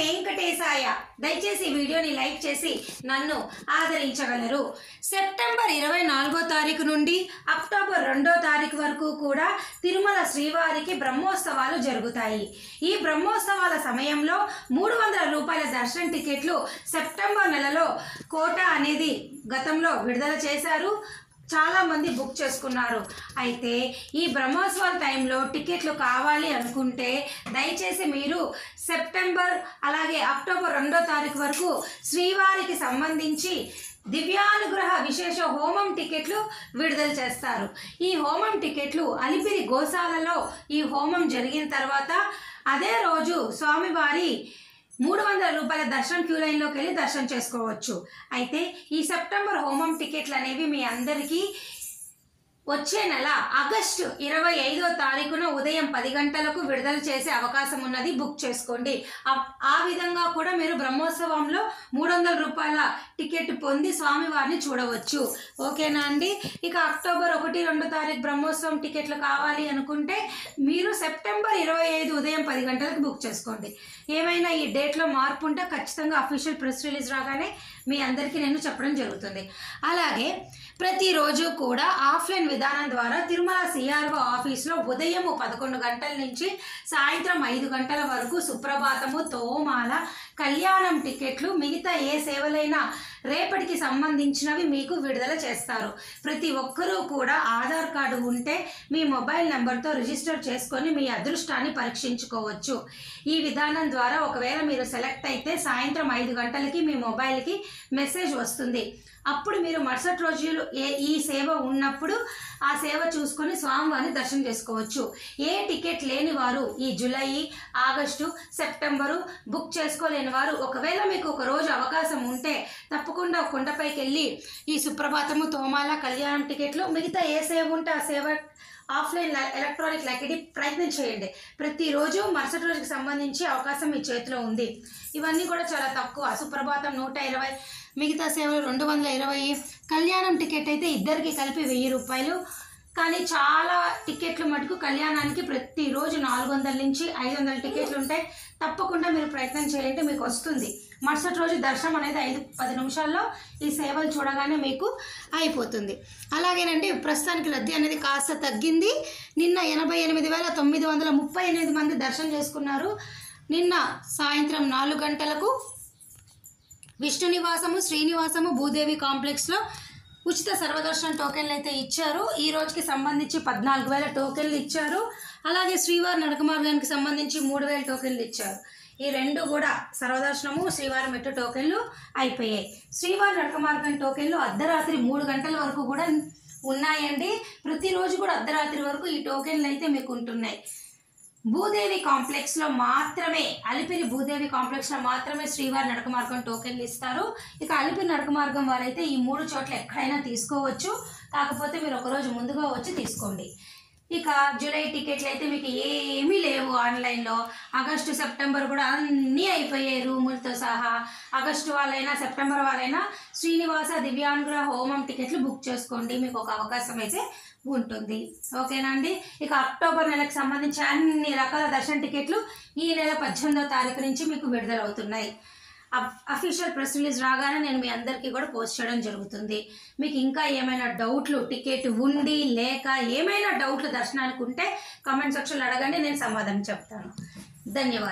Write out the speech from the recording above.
వెంకటేశాయ. దయచేసి ఈ వీడియోని లైక్ చేసి నన్ను ఆదరించగలరు. సెప్టెంబర్ 24వ తారీఖు నుండి అక్టోబర్ 2వ తారీఖు వరకు కూడా తిరుమల శ్రీవారికి బ్రహ్మోత్సవాలు జరుగుతాయి. ఈ బ్రహ్మోత్సవాల సమయంలో 300 రూపాయల దర్శనం టికెట్లు సెప్టెంబర్ నెలలో కోటా అనేది గతంలో విడుదల చేశారు. చాలా మంది బుక్ చేసుకున్నారు. అయితే ఈ బ్రహ్మోత్సవాల టైంలో టికెట్లు కావాలి అనుకుంటే దయచేసి మీరు సెప్టెంబర్ అలాగే అక్టోబర్ 2వ తారీఖు వరకు శ్రీవారికి సంబంధించి దివ్యానుగ్రహ విశేష హోమం టికెట్లు విడుదల చేస్తారు. ఈ హోమం టికెట్లు అలిపిరి గోశాలలో ఈ హోమం జరిగిన తర్వాత అదే రోజు స్వామివారి 300 రూపాయల దర్శనం క్యూ లైన్లోకి వెళ్ళి దర్శనం చేసుకోవచ్చు. అయితే ఈ సెప్టెంబర్ హోమం టికెట్లు అనేవి మీ అందరికీ వచ్చే నెల ఆగస్టు 25వ తారీఖున ఉదయం 10 గంటలకు విడుదల చేసే అవకాశం ఉన్నది. బుక్ చేసుకోండి. ఆ విధంగా కూడా మీరు బ్రహ్మోత్సవంలో 300 రూపాయల టికెట్ పొంది స్వామివారిని చూడవచ్చు. ఓకేనా అండి? ఇక అక్టోబర్ 1, 2 తారీఖు బ్రహ్మోత్సవం టికెట్లు కావాలి అనుకుంటే మీరు సెప్టెంబర్ 25 ఉదయం 10 గంటలకు బుక్ చేసుకోండి. ఏమైనా ఈ డేట్లో మార్పు ఉంటే ఖచ్చితంగా అఫీషియల్ ప్రెస్ రిలీజ్ రాగానే మీ అందరికీ నేను చెప్పడం జరుగుతుంది. అలాగే ప్రతిరోజు కూడా ఆఫ్లైన్ విధానం ద్వారా తిరుమల సిఆర్ఓ ఆఫీస్లో ఉదయం 11 గంటల నుంచి సాయంత్రం 5 గంటల వరకు సుప్రభాతము, తోమాల, కళ్యాణం టికెట్లు, మిగతా ఏ సేవలైనా రేపటికి సంబంధించినవి మీకు విడుదల చేస్తారు. ప్రతి ఒక్కరూ కూడా ఆధార్ కార్డు ఉంటే మీ మొబైల్ నెంబర్తో రిజిస్టర్ చేసుకొని మీ అదృష్టాన్ని పరీక్షించుకోవచ్చు. ఈ విధానం ద్వారా ఒకవేళ మీరు సెలెక్ట్ అయితే సాయంత్రం 5 గంటలకి మీ మొబైల్కి మెసేజ్ వస్తుంది. అప్పుడు మీరు మరుసటి రోజులు ఈ సేవ ఉన్నప్పుడు ఆ సేవ చూసుకొని స్వామివారిని దర్శనం చేసుకోవచ్చు. ఏ టికెట్ లేని వారు ఈ జూలై, ఆగస్టు, సెప్టెంబరు బుక్ చేసుకోలేని వారు ఒకవేళ మీకు ఒక రోజు అవకాశం ఉంటే తప్పకుండా కొండపైకి వెళ్ళి ఈ సుప్రభాతము, తోమాల, కళ్యాణం టికెట్లు మిగతా ఏ సేవ ఉంటే ఆ సేవ ఆఫ్లైన్ ఎలక్ట్రానిక్ లెక్కడి ప్రయత్నం చేయండి. ప్రతిరోజు మరుసటి రోజుకి సంబంధించి అవకాశం మీ చేతిలో ఉంది. ఇవన్నీ కూడా చాలా తక్కువ. సుప్రభాతం 120, మిగతా సేవలు 220, కళ్యాణం టికెట్ అయితే ఇద్దరికి కలిపి 1000 రూపాయలు. కానీ చాలా టికెట్లు మటుకు కళ్యాణానికి ప్రతిరోజు 400 నుంచి 500 టికెట్లు ఉంటాయి. తప్పకుండా మీరు ప్రయత్నం చేయండి, మీకు వస్తుంది. మరుసటి రోజు దర్శనం అనేది 5-10 నిమిషాల్లో ఈ సేవలు చూడగానే మీకు అయిపోతుంది. అలాగేనండి, ప్రస్తుతానికి రద్దీ అనేది కాస్త తగ్గింది. నిన్న 88,938 మంది దర్శనం చేసుకున్నారు. నిన్న సాయంత్రం 4 గంటలకు విష్ణు నివాసము, శ్రీనివాసము, భూదేవి కాంప్లెక్స్లో ఉచిత సర్వదర్శనం టోకెన్లు అయితే ఇచ్చారు. ఈ రోజుకి సంబంధించి 14,000 టోకెన్లు ఇచ్చారు. అలాగే శ్రీవారి నడక మార్గానికి సంబంధించి 3,000 టోకెన్లు ఇచ్చారు. ఈ రెండు కూడా సర్వదర్శనము, శ్రీవారి మెట్టు టోకెన్లు అయిపోయాయి. శ్రీవారి నడక మార్గం టోకెన్లు అర్ధరాత్రి 3 గంటల వరకు కూడా ఉన్నాయండి. ప్రతిరోజు కూడా అర్ధరాత్రి వరకు ఈ టోకెన్లు అయితే మీకు ఉంటున్నాయి. భూదేవి కాంప్లెక్స్లో మాత్రమే, అలిపిరి భూదేవి కాంప్లెక్స్లో మాత్రమే శ్రీవారి నడక మార్గం టోకెన్లు ఇస్తారు. ఇక అలిపిరి నడక మార్గం వారైతే ఈ 3 చోట్ల ఎక్కడైనా తీసుకోవచ్చు. కాకపోతే మీరు ఒకరోజు ముందుగా వచ్చి తీసుకోండి. ఇక జూలై టికెట్లు అయితే మీకు ఏమీ లేవు ఆన్లైన్లో. ఆగస్టు, సెప్టెంబర్ కూడా అన్నీ అయిపోయాయి రూములతో సహా. ఆగస్టు వాళ్ళైనా సెప్టెంబర్ వాళ్ళైనా శ్రీనివాస దివ్యానుగ్రహ హోమం టికెట్లు బుక్ చేసుకోండి, మీకు ఒక అవకాశం అయితే ఉంటుంది. ఓకేనా అండి? ఇక అక్టోబర్ నెలకు సంబంధించి అన్ని రకాల దర్శన టికెట్లు ఈ నెల 18వ తారీఖు నుంచి మీకు విడుదలవుతున్నాయి. అఫీషియల్ ప్రెస్ రిలీజ్ రాగానే నేను మీ అందరికీ కూడా పోస్ట్ చేయడం జరుగుతుంది. మీకు ఇంకా ఏమైనా డౌట్లు, టికెట్ ఉండి లేక ఏమైనా డౌట్లు దర్శనానికి ఉంటే కామెంట్ సెక్షన్లో అడగండి, నేను సమాధానం చెప్తాను. ధన్యవాదాలు.